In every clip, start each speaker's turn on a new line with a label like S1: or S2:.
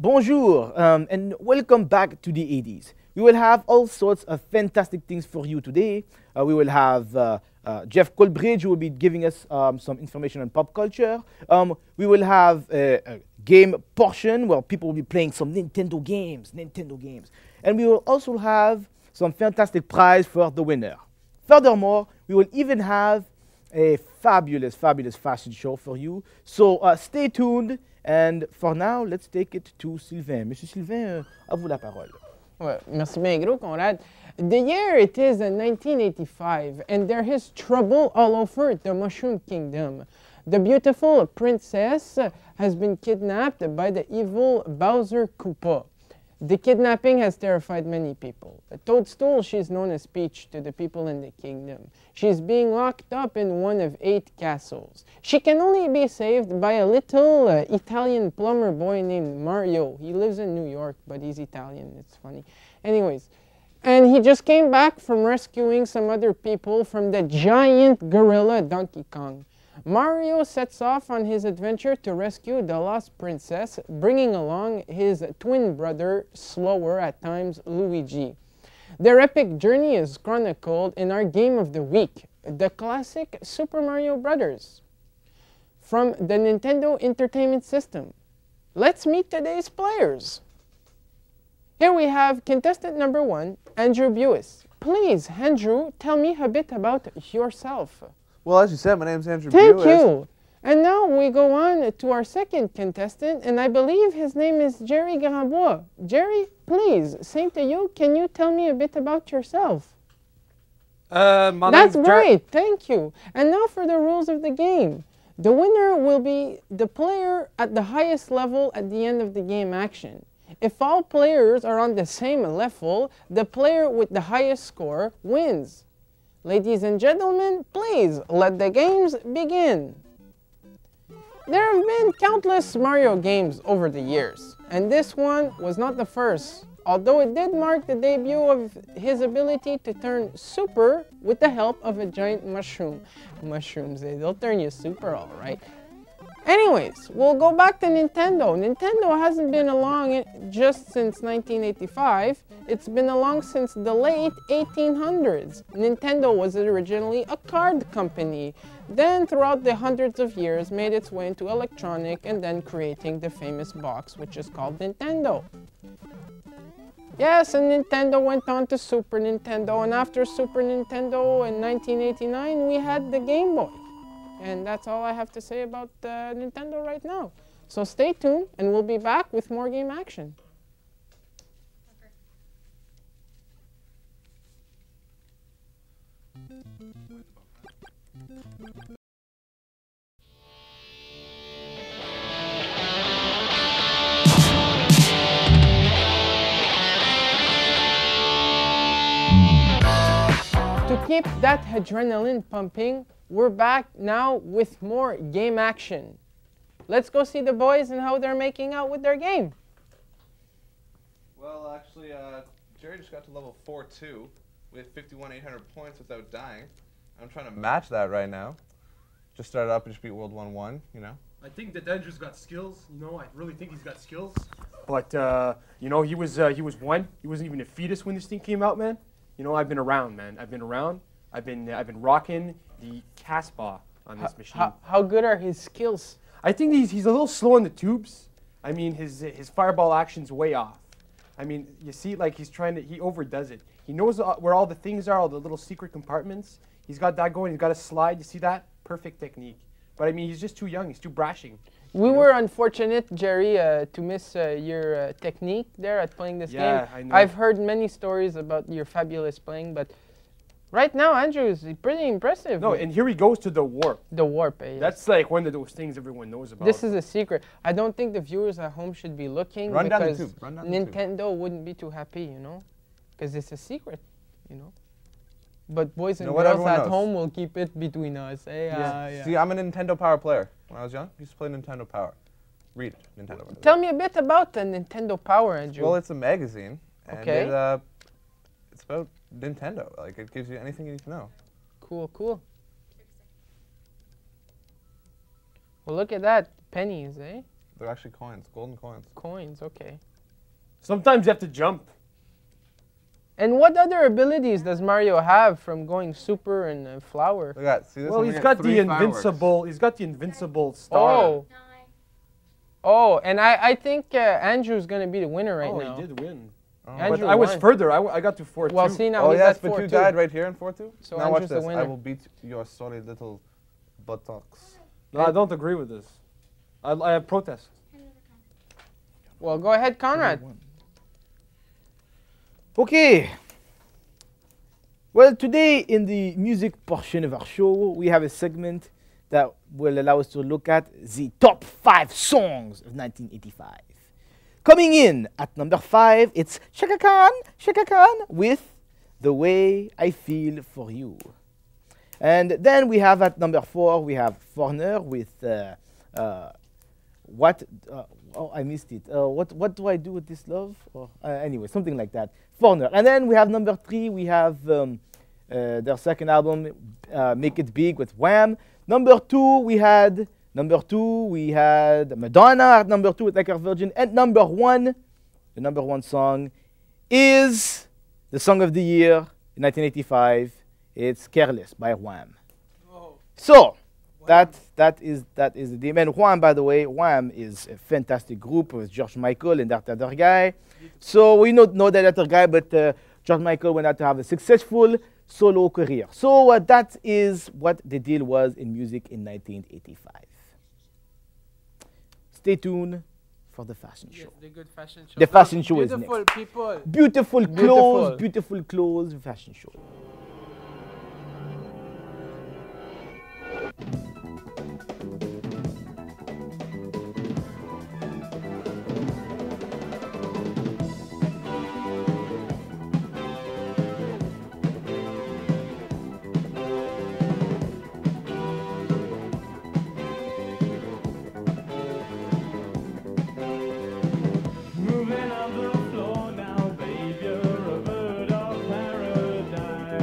S1: Bonjour, and welcome back to the 80s. We will have all sorts of fantastic things for you today. We will have Jeff Colbridge, who will be giving us some information on pop culture. We will have a game portion where people will be playing some Nintendo games. And we will also have some fantastic prize for the winner. Furthermore, we will even have a fabulous fashion show for you. So stay tuned. And for now, let's take it to Sylvain. Monsieur Sylvain, à vous la parole.
S2: Ouais, merci bien gros, Conrad. The year it is 1985, and there is trouble all over the Mushroom Kingdom. The beautiful princess has been kidnapped by the evil Bowser Koopa. The kidnapping has terrified many people. Toadstool, she's known as Peach to the people in the kingdom. She's being locked up in one of 8 castles. She can only be saved by a little Italian plumber boy named Mario. He lives in New York, but he's Italian. It's funny. Anyways, and he just came back from rescuing some other people from the giant gorilla Donkey Kong. Mario sets off on his adventure to rescue the lost princess, bringing along his twin brother, slower at times, Luigi. Their epic journey is chronicled in our game of the week, the classic Super Mario Bros. From the Nintendo Entertainment System. Let's meet today's players. Here we have contestant number 1, Andrew Buis. Please, Andrew, tell me a bit about yourself.
S3: Well, as you said, my name is Andrew
S2: Thank
S3: Buis.
S2: you. And now we go on to our second contestant, and I believe his name is Jerry Grandbois. Jerry, please, same to you. Can you tell me a bit about yourself? That's great. Thank you. And now for the rules of the game. The winner will be the player at the highest level at the end of the game action. If all players are on the same level, the player with the highest score wins. Ladies and gentlemen, please let the games begin. There have been countless Mario games over the years, and this one was not the first, although it did mark the debut of his ability to turn super with the help of a giant mushroom. Mushrooms, they'll turn you super all right. Anyways, we'll go back to Nintendo. Nintendo hasn't been along just since 1985. It's been along since the late 1800s. Nintendo was originally a card company, then throughout the hundreds of years made its way into electronic and then creating the famous box which is called Nintendo. Yes, and Nintendo went on to Super Nintendo, and after Super Nintendo in 1989 we had the Game Boy. And that's all I have to say about Nintendo right now. So stay tuned, and we'll be back with more game action. To keep that adrenaline pumping, we're back now with more game action. Let's go see the boys and how they're making out with their game.
S3: Well, actually, Jerry just got to level 4-2 with 51,800 points without dying. I'm trying to match that right now. Just started up and just beat World 1-1, you know.
S4: I think that Andrew's got skills. You know, I really think he's got skills.
S5: But you know, he was one. He wasn't even a fetus when this thing came out, man. You know, I've been around, man. I've been rocking the Casbah on this machine.
S2: How good are his skills?
S5: I think he's a little slow in the tubes. I mean, his fireball action's way off. I mean, you see, like he overdoes it. He knows where all the things are, all the little secret compartments. He's got that going. He's got a slide. You see that? Perfect technique. But I mean, he's just too young. He's too brashing.
S2: We were unfortunate, Jerry, to miss your technique there at playing this game.
S5: Yeah, I know.
S2: I've heard many stories about your fabulous playing, but right now, Andrew is pretty impressive.
S5: No, and here he goes to the warp.
S2: The warp, yes.
S5: That's like one of those things everyone knows about.
S2: This is a secret. I don't think the viewers at home should be looking
S3: Run down the
S2: because
S3: tube. Run down the tube.
S2: Nintendo wouldn't be too happy, you know, because it's a secret, you know. But boys and
S3: what
S2: girls
S3: everyone
S2: at
S3: knows.
S2: home will keep it between us. Eh? Yeah.
S3: See, I'm a Nintendo Power player. When I was young, I used to play Nintendo Power. Read it, Nintendo Power.
S2: Tell me a bit about the Nintendo Power, Andrew.
S3: Well, it's a magazine. And
S2: Okay.
S3: it's about Nintendo. Like, it gives you anything you need to know.
S2: Cool, cool. Well, look at that. Pennies, eh?
S3: They're actually coins, golden coins.
S2: Coins, okay.
S5: Sometimes you have to jump.
S2: And what other abilities does Mario have from going super and flower?
S3: Look at that. See this
S5: Well,
S3: one? We
S5: he's
S3: get
S5: got the
S3: 3 fireworks.
S5: invincible. He's got the invincible star.
S2: Oh. Oh, and I think Andrew's going to be the winner right now.
S5: He did win.
S3: Oh.
S5: But
S2: Andrew
S5: I was
S2: won.
S5: further. I got to 4-2.
S2: Well, see now
S3: Oh
S2: he's
S3: yes,
S2: at
S3: but
S2: 4-2.
S3: you died right here in 4-2.
S2: So
S3: now watch
S2: Andrew's the
S3: this. I
S2: winner.
S3: will beat your sorry little buttocks.
S5: No, I don't agree with this. I protest.
S2: Well, go ahead, Conrad.
S1: Okay. Well, today in the music portion of our show, we have a segment that will allow us to look at the top 5 songs of 1985. Coming in at number 5, it's Chaka Khan with The Way I Feel For You. And then we have at number 4, we have Foreigner with oh, I missed it. What do I do with this love? Or, anyway, something like that. Foreigner. And then we have number 3, we have their second album, Make It Big with Wham. Number 2, we had Madonna at number 2 with Like a Virgin. And number 1, the number 1 song is the song of the year in 1985. It's Careless by Wham.
S2: Oh.
S1: So, that is the name. And Wham, by the way, Wham is a fantastic group with George Michael and that other guy. So we don't know that other guy, but George Michael went out to have a successful solo career. So that is what the deal was in music in 1985. Stay tuned for the fashion show.
S2: The good fashion show.
S1: The fashion show is next.
S2: Beautiful people.
S1: Beautiful clothes, beautiful clothes, fashion show.
S6: Moving on the floor now, babe, you're a bird of paradise.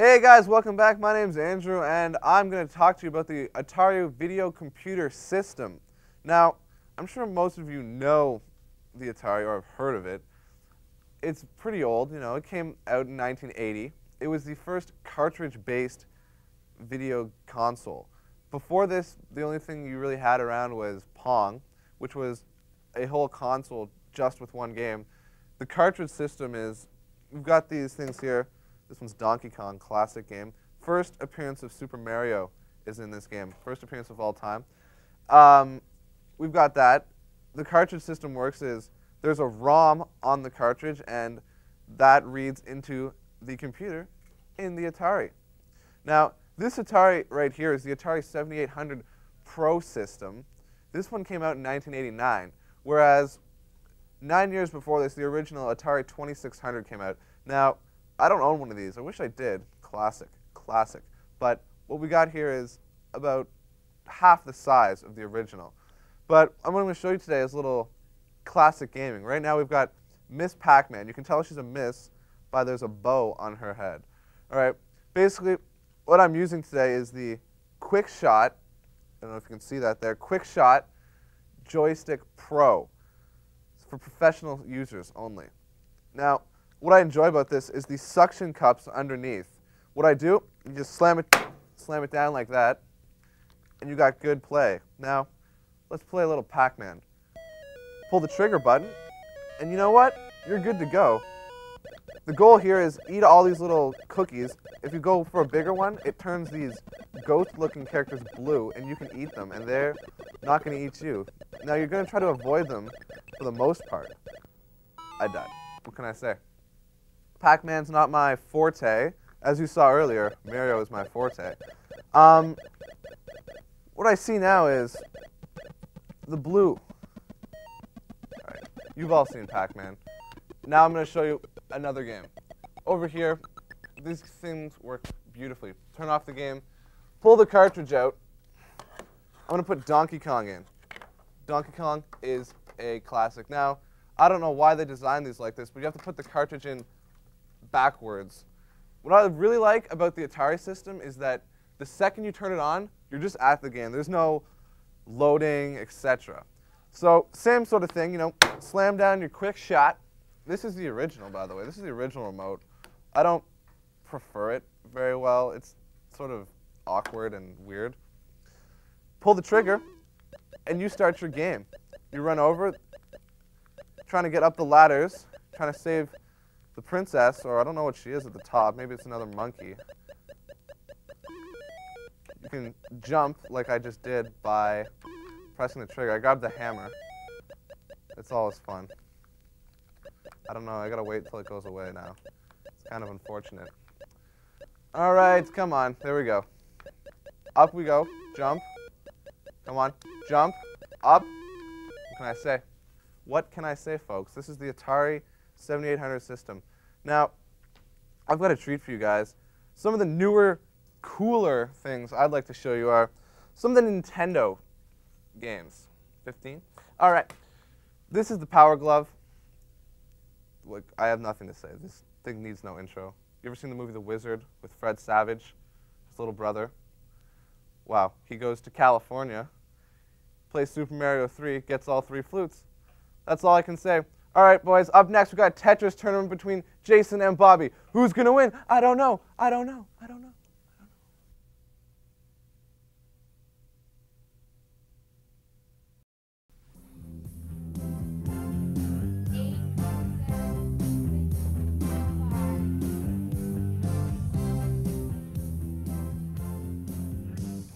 S3: Hey guys, welcome back. My name's Andrew, and I'm going to talk to you about the Atari Video Computer System. Now, I'm sure most of you know the Atari or have heard of it. It's pretty old, you know. It came out in 1980. It was the first cartridge-based video console. Before this, the only thing you really had around was Pong, which was a whole console just with one game. The cartridge system is, we've got these things here. This one's Donkey Kong, classic game. First appearance of Super Mario is in this game. First appearance of all time. We've got that. The cartridge system works is there's a ROM on the cartridge, and that reads into the computer in the Atari. Now, this Atari right here is the Atari 7800 Pro system. This one came out in 1989, whereas 9 years before this, the original Atari 2600 came out. Now, I don't own one of these. I wish I did. Classic, classic. But what we got here is about half the size of the original. But what I'm going to show you today is a little classic gaming. Right now we've got Miss Pac-Man. You can tell she's a miss by there's a bow on her head. All right. Basically, what I'm using today is the Quick Shot. I don't know if you can see that there. Quick Shot Joystick Pro. It's for professional users only. Now, what I enjoy about this is the suction cups underneath. What I do, you just slam it down like that, and you got good play. Now, let's play a little Pac-Man. Pull the trigger button, and you know what? You're good to go. The goal here is eat all these little cookies. If you go for a bigger one, it turns these ghost-looking characters blue, and you can eat them, and they're not going to eat you. Now, you're going to try to avoid them for the most part. I died. What can I say? Pac-Man's not my forte. As you saw earlier, Mario is my forte. What I see now is the blue. All right. You've all seen Pac-Man. Now I'm going to show you another game. Over here, these things work beautifully. Turn off the game, pull the cartridge out. I'm going to put Donkey Kong in. Donkey Kong is a classic. Now, I don't know why they designed these like this, but you have to put the cartridge in backwards. What I really like about the Atari system is that the second you turn it on, you're just at the game. There's no loading, etc. So same sort of thing, you know, slam down your Quick Shot. This is the original, by the way. This is the original remote. I don't prefer it very well. It's sort of awkward and weird. Pull the trigger, and you start your game. You run over, trying to get up the ladders, trying to save the princess, or I don't know what she is at the top. Maybe it's another monkey. You can jump like I just did by pressing the trigger. I grabbed the hammer. It's always fun. I don't know. I gotta wait till it goes away now. It's kind of unfortunate. All right, come on. There we go. Up we go. Jump. Come on. Jump. Up. What can I say? What can I say, folks? This is the Atari 7800 system. Now, I've got a treat for you guys. Some of the newer, cooler things I'd like to show you are some of the Nintendo games. 15? All right. This is the Power Glove. Look, I have nothing to say. This thing needs no intro. You ever seen the movie The Wizard with Fred Savage, his little brother? Wow. He goes to California, plays Super Mario 3, gets all 3 flutes. That's all I can say. All right, boys, up next, we've got a Tetris tournament between Jason and Bobby. Who's going to win? I don't know. I don't know. I don't know.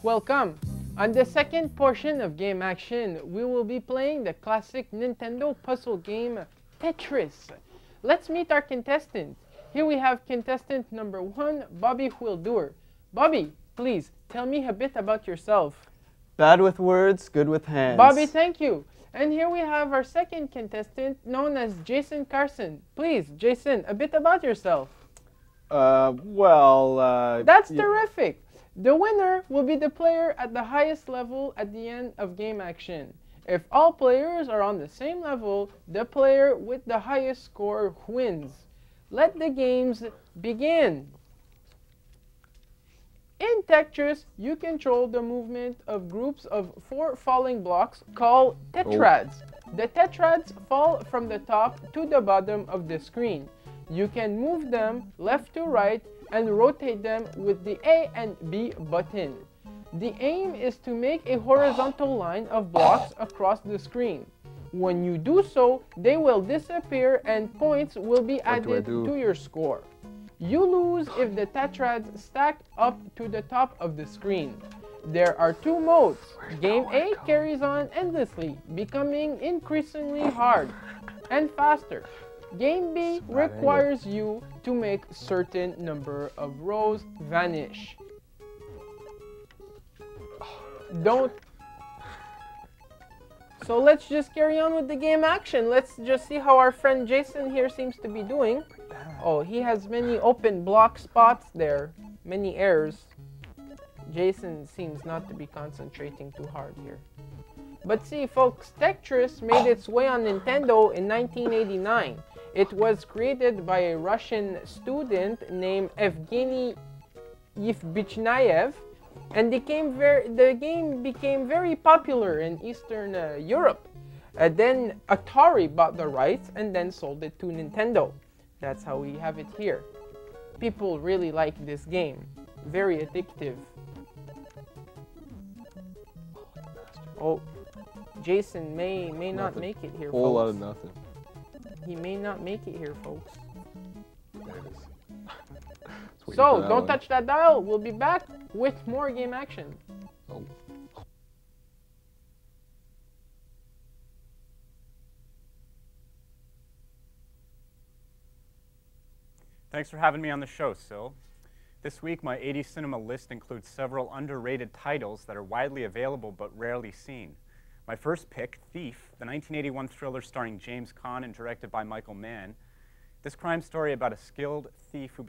S2: Welcome! On the second portion of Game Action, we will be playing the classic Nintendo puzzle game Tetris. Let's meet our contestant. Here we have contestant number 1, Bobby Huildur. Bobby, please tell me a bit about yourself.
S6: Bad with words, good with hands.
S2: Bobby, thank you. And here we have our second contestant known as Jason Carson. Please, Jason, a bit about yourself.
S6: That's
S2: terrific. The winner will be the player at the highest level at the end of Game Action. If all players are on the same level, the player with the highest score wins. Let the games begin. In Tetris, you control the movement of groups of 4 falling blocks called tetrads. The tetrads fall from the top to the bottom of the screen. You can move them left to right and rotate them with the A and B button. The aim is to make a horizontal line of blocks across the screen. When you do so, they will disappear and points will be added to your score. You lose if the tetrads stack up to the top of the screen. There are 2 modes. Game A carries on endlessly, becoming increasingly hard and faster. Game B requires you to make certain number of rows vanish. Don't. So let's just carry on with the game action. Let's just see how our friend Jason here seems to be doing. Oh, he has many open block spots there, many errors. Jason seems not to be concentrating too hard here. But see, folks, Tetris made its way on Nintendo in 1989. It was created by a Russian student named Evgeny Yevbichnayev, and the game became very popular in Eastern Europe. Then Atari bought the rights and then sold it to Nintendo. That's how we have it here. People really like this game. Very addictive. Oh, Jason may not make it here,
S7: Whole
S2: folks.
S7: lot of nothing.
S2: He may not make it here, folks.
S7: There it is. Just waiting for
S2: So,
S7: that
S2: don't
S7: one.
S2: touch that dial. We'll be back with more game action.
S7: Oh.
S8: Thanks for having me on the show, Sil. This week, my 80s cinema list includes several underrated titles that are widely available but rarely seen. My first pick, Thief, the 1981 thriller starring James Caan and directed by Michael Mann. This crime story about a skilled thief who